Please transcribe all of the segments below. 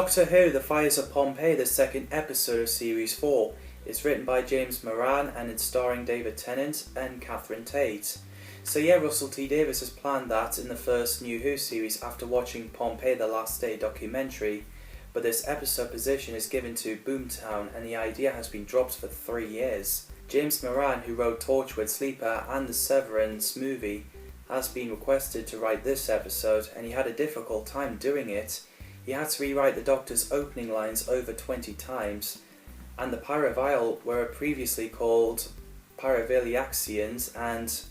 Doctor Who, The Fires of Pompeii, the second episode of Series 4, is written by James Moran and it's starring David Tennant and Catherine Tate. So yeah, Russell T Davies has planned that in the first New Who series after watching Pompeii The Last Day documentary, but this episode position is given to Boomtown and the idea has been dropped for 3 years. James Moran, who wrote Torchwood, Sleeper and the Severance movie, has been requested to write this episode and he had a difficult time doing it. He had to rewrite the Doctor's opening lines over 20 times, and the Pyrovile were previously called Pyroviliaxians and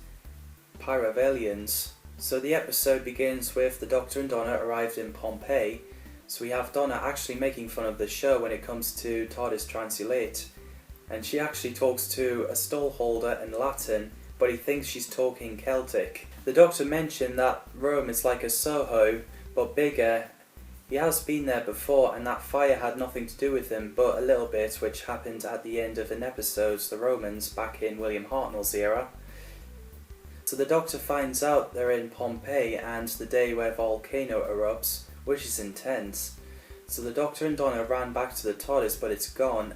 Pyrovalians. So the episode begins with the Doctor and Donna arrived in Pompeii, so we have Donna actually making fun of the show when it comes to TARDIS Translate, and she actually talks to a stall holder in Latin, but he thinks she's talking Celtic. The Doctor mentioned that Rome is like a Soho, but bigger. He has been there before and that fire had nothing to do with him, but a little bit, which happened at the end of an episode, The Romans, back in William Hartnell's era. So the Doctor finds out they're in Pompeii and the day where volcano erupts, which is intense. So the Doctor and Donna ran back to the TARDIS, but it's gone.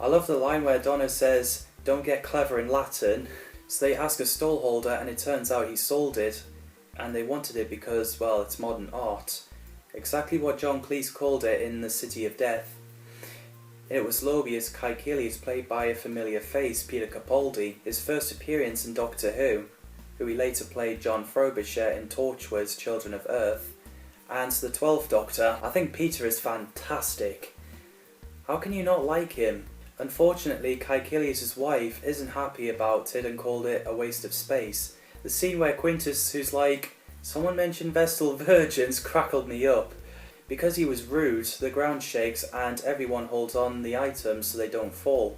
I love the line where Donna says, "Don't get clever in Latin." So they ask a stall holder and it turns out he sold it, and they wanted it because, well, it's modern art. Exactly what John Cleese called it in The City of Death. It was Lobius Caecilius, played by a familiar face, Peter Capaldi, his first appearance in Doctor Who he later played John Frobisher in Torchwood's Children of Earth. And the 12th Doctor, I think Peter is fantastic. How can you not like him? Unfortunately, Caecilius' wife isn't happy about it and called it a waste of space. The scene where Quintus, who's like, "Someone mentioned Vestal Virgins," crackled me up. Because he was rude, the ground shakes and everyone holds on the items so they don't fall.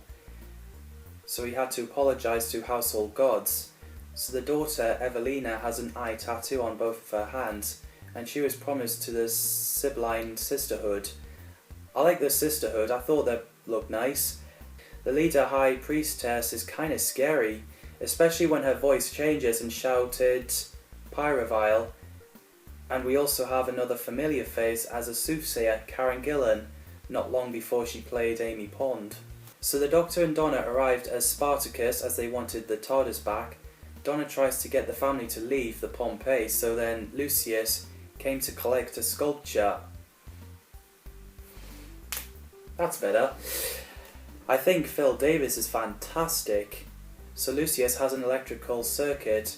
So he had to apologise to household gods. So the daughter, Evelina, has an eye tattoo on both of her hands, and she was promised to the Sibylline Sisterhood. I like the Sisterhood, I thought they looked nice. The leader High Priestess is kinda scary, especially when her voice changes and shouted Pyrovile, and we also have another familiar face as a soothsayer, Karen Gillan, not long before she played Amy Pond. So the Doctor and Donna arrived as Spartacus as they wanted the TARDIS back. Donna tries to get the family to leave the Pompeii, so then Lucius came to collect a sculpture. That's better. I think Phil Davis is fantastic. So Lucius has an electrical circuit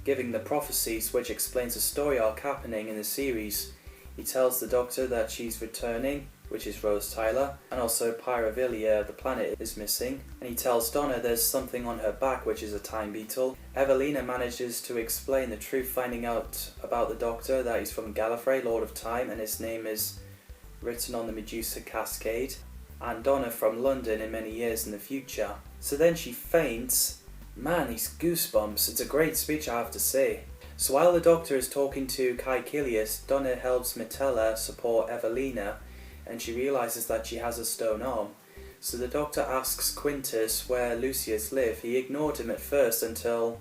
giving the prophecies, which explains the story arc happening in the series. He tells the Doctor that she's returning, which is Rose Tyler, and also Pyrovilia, the planet, is missing, and he tells Donna there's something on her back, which is a time beetle. Evelina manages to explain the truth, finding out about the Doctor that he's from Gallifrey, Lord of Time, and his name is written on the Medusa Cascade, and Donna from London in many years in the future. So then she faints. Man, these goosebumps. It's a great speech, I have to say. So while the Doctor is talking to Caecilius, Donna helps Metella support Evelina, and she realises that she has a stone arm. So the Doctor asks Quintus where Lucius lived. He ignored him at first until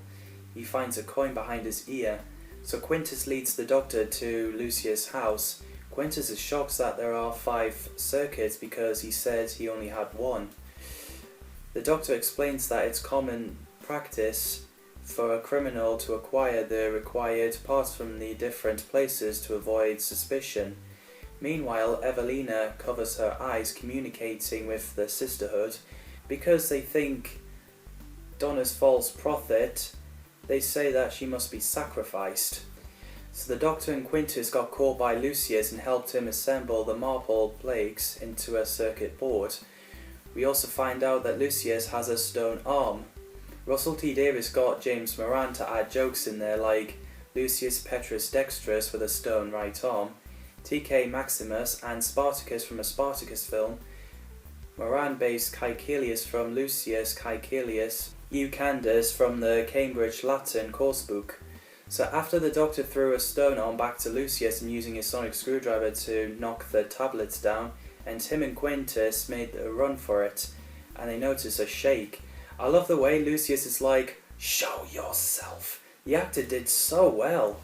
he finds a coin behind his ear. So Quintus leads the Doctor to Lucius' house. Quintus is shocked that there are 5 circuits because he said he only had 1. The Doctor explains that it's common practice for a criminal to acquire the required parts from the different places to avoid suspicion. Meanwhile, Evelina covers her eyes, communicating with the Sisterhood. Because they think Donna's false prophet, they say that she must be sacrificed. So the Doctor and Quintus got caught by Lucius and helped him assemble the marble plaques into a circuit board. We also find out that Lucius has a stone arm. Russell T Davies got James Moran to add jokes in there like Lucius Petrus Dexterus with a stone right arm, TK Maximus and Spartacus from a Spartacus film. Moran based Caecilius from Lucius Caecilius, Eucandus from the Cambridge Latin coursebook. So after the Doctor threw a stone arm back to Lucius and using his sonic screwdriver to knock the tablets down, and him and Quintus made a run for it, and they notice a shake. I love the way Lucius is like, "Show yourself." The actor did so well.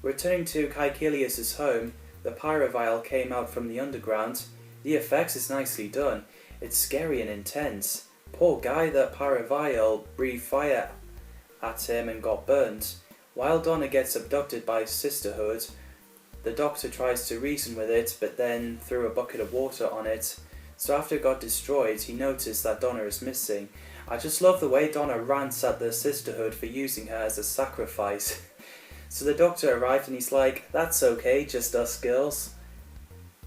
Returning to Caecilius' home, the pyrovile came out from the underground. The effects is nicely done. It's scary and intense. Poor guy, that pyrovile breathed fire at him and got burnt. While Donna gets abducted by Sisterhood, the Doctor tries to reason with it, but then threw a bucket of water on it. So after it got destroyed, he noticed that Donna is missing. I just love the way Donna rants at the Sisterhood for using her as a sacrifice. So the Doctor arrived and he's like, "That's okay, just us girls."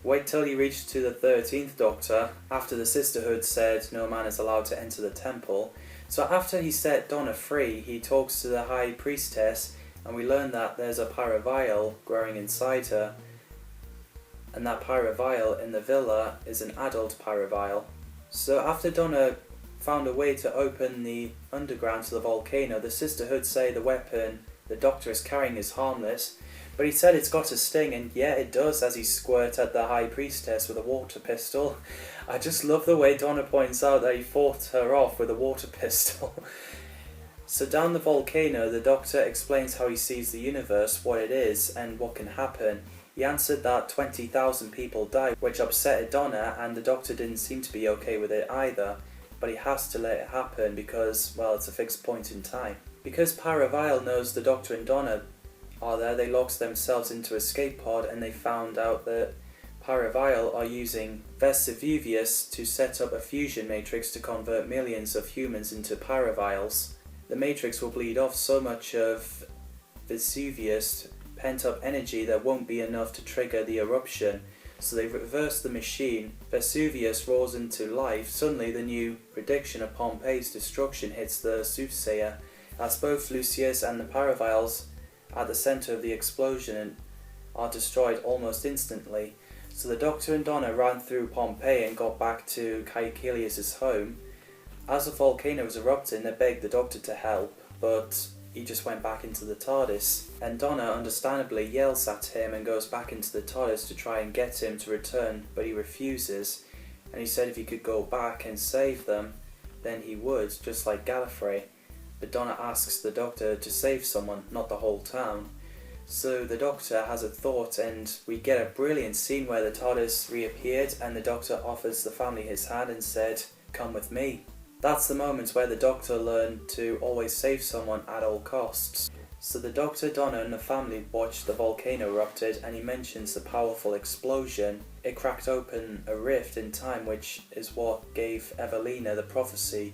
Wait till you reach to the 13th Doctor, after the Sisterhood said no man is allowed to enter the temple. So after he set Donna free, he talks to the High Priestess, and we learn that there's a pyrovile growing inside her, and that pyrovile in the villa is an adult pyrovile. So after Donna found a way to open the underground to the volcano, the Sisterhood say the weapon the Doctor is carrying is harmless, but he said it's got a sting, and yeah, it does, as he squirt at the High Priestess with a water pistol. I just love the way Donna points out that he fought her off with a water pistol. So down the volcano, the Doctor explains how he sees the universe, what it is, and what can happen. He answered that 20,000 people died, which upset Donna, and the Doctor didn't seem to be okay with it either. But he has to let it happen because, well, it's a fixed point in time. Because Pyrovile knows the Doctor and Donna are there, they locked themselves into a escape pod, and they found out that Pyrovile are using Vesuvius to set up a fusion matrix to convert millions of humans into Pyroviles. The matrix will bleed off so much of Vesuvius pent-up energy there won't be enough to trigger the eruption. So they reverse the machine. Vesuvius roars into life. Suddenly the new prediction of Pompeii's destruction hits the soothsayer, as both Lucius and the Pyroviles at the centre of the explosion are destroyed almost instantly. So the Doctor and Donna ran through Pompeii and got back to Caecilius' home. As the volcano was erupting, they begged the Doctor to help, but he just went back into the TARDIS. And Donna understandably yells at him and goes back into the TARDIS to try and get him to return, but he refuses. And he said if he could go back and save them, then he would, just like Gallifrey. But Donna asks the Doctor to save someone, not the whole town. So the Doctor has a thought, and we get a brilliant scene where the TARDIS reappeared and the Doctor offers the family his hand and said, "Come with me." That's the moment where the Doctor learned to always save someone at all costs. So the Doctor, Donna and the family watched the volcano erupted, and he mentions the powerful explosion. It cracked open a rift in time, which is what gave Evelina the prophecy.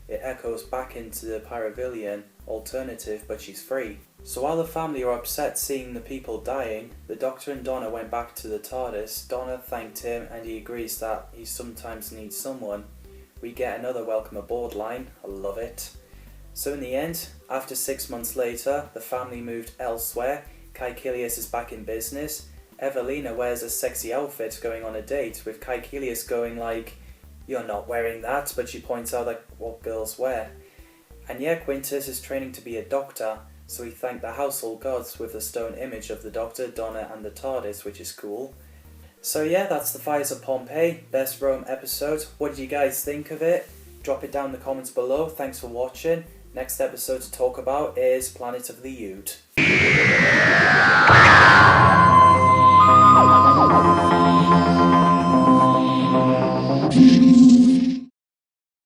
It echoes back into the Pyrovillian alternative, but she's free. So while the family are upset seeing the people dying, the Doctor and Donna went back to the TARDIS. Donna thanked him and he agrees that he sometimes needs someone. We get another welcome aboard line. I love it. So in the end, after 6 months later, the family moved elsewhere. Caecilius is back in business. Evelina wears a sexy outfit going on a date, with Caecilius going like, "You're not wearing that," but she points out like what girls wear. And yeah, Quintus is training to be a doctor, so he thanked the household gods with a stone image of the Doctor, Donna and the TARDIS, which is cool. So yeah, that's the Fires of Pompeii, best Rome episode. What did you guys think of it? Drop it down in the comments below. Thanks for watching. Next episode to talk about is Planet of the Ood.